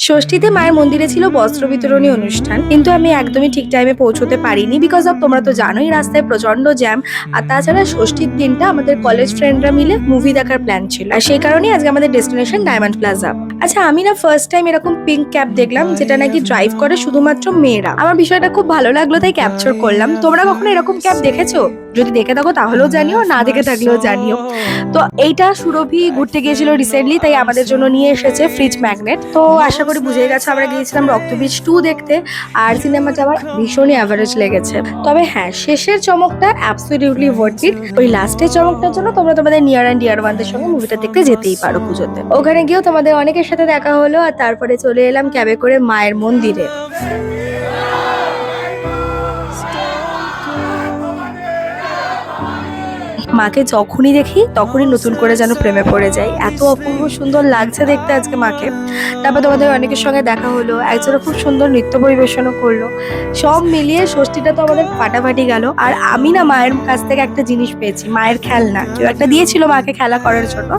ষষ্ঠীতে মায়ের মন্দিরে ছিল বস্ত্র বিতরণী অনুষ্ঠান, কিন্তু আমি একদমই ঠিক টাইমে পৌঁছতে পারিনি বিকজ অফ তোমরা তো জানোই রাস্তায় প্রচন্ড জ্যাম। আর তাছাড়া ষষ্ঠীর দিনটা আমাদের কলেজ ফ্রেন্ডরা মিলে মুভি দেখার প্ল্যান ছিল, আর সেই কারণেই আজকে আমাদের ডেস্টিনেশন ডায়মন্ড প্লাজা। আচ্ছা, আমি না ফার্স্ট টাইম এরকম পিঙ্ক ক্যাব দেখলাম যেটা নাকি ড্রাইভ করে শুধুমাত্র মেয়েরা। আমার বিষয়টা খুব ভালো লাগলো, তাই ক্যাপচার করলাম। তোমরা কখনো এরকম ক্যাব দেখেছো? যদি দেখে থাকো তাহলেও জানিও, না দেখে থাকলেও জানিও। তো এইটা সুরভি ঘুরতে গিয়েছিল রিসেন্টলি, তাই আমাদের জন্য নিয়ে এসেছে ফ্রিজ ম্যাগনেট। তো আশা করি বুঝে গেছো আমরা গিয়েছিলাম রক্তবীজ 2 দেখতে, আর সিনেমাটা আমার ভীষণই অ্যাভারেজ লেগেছে। তবে হ্যাঁ, শেষের চমকটা অ্যাবসলিউটলি ওয়ার্থ ইট। ওই লাস্টের চমকটার জন্য তোমরা তোমাদের নিয়ার অ্যান্ড ডিয়ার ওয়ানদের সঙ্গে মুভিটা দেখতে যেতেই পারো পুজোতে। ওখানে গিয়েও তোমাদের অনেকের সাথে দেখা হলো, আর তারপরে চলে এলাম ক্যাবে করে মায়ের মন্দিরে। মাকে যখনই দেখি তখনই নতুন করে যেন প্রেমে পড়ে যাই, এত অপূর্ব সুন্দর লাগছে দেখতে আজকে মাকে। তারপর তোমাদের অনেকের সঙ্গে দেখা হলো, একজনও খুব সুন্দর নৃত্য পরিবেশনও করলো। সব মিলিয়ে ষষ্ঠীটা তো আমাদের ফাটাফাটি গেল। আর আমি না মায়ের কাছ থেকে একটা জিনিস পেয়েছি, মায়ের খেলনা কেউ একটা দিয়েছিল মাকে খেলা করার জন্য।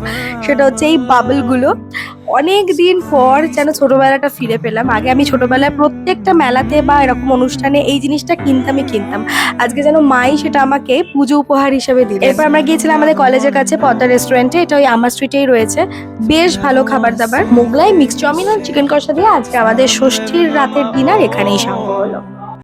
সেটা হচ্ছে এই বাবলগুলো। অনেক দিন পর যেন ছোটবেলাটা ফিরে পেলাম। আগে আমি ছোটবেলায় প্রত্যেকটা মেলাতে বা এরকম অনুষ্ঠানে এই জিনিসটা কিনতাম। আজকে যেন মাই সেটা আমাকে পুজো উপহার হিসেবে দিল। এরপর আমরা গিয়েছিলাম আমাদের কলেজের কাছে পদ্মা রেস্টুরেন্টে, এটা ওই আমার স্ট্রিটেই রয়েছে। বেশ ভালো খাবার দাবার, মোগলাই, মিক্স চাউমিন আর চিকেন কষা দিয়ে আজকে আমাদের ষষ্ঠীর রাতের ডিনার এখানেই সাঙ্গ হলো।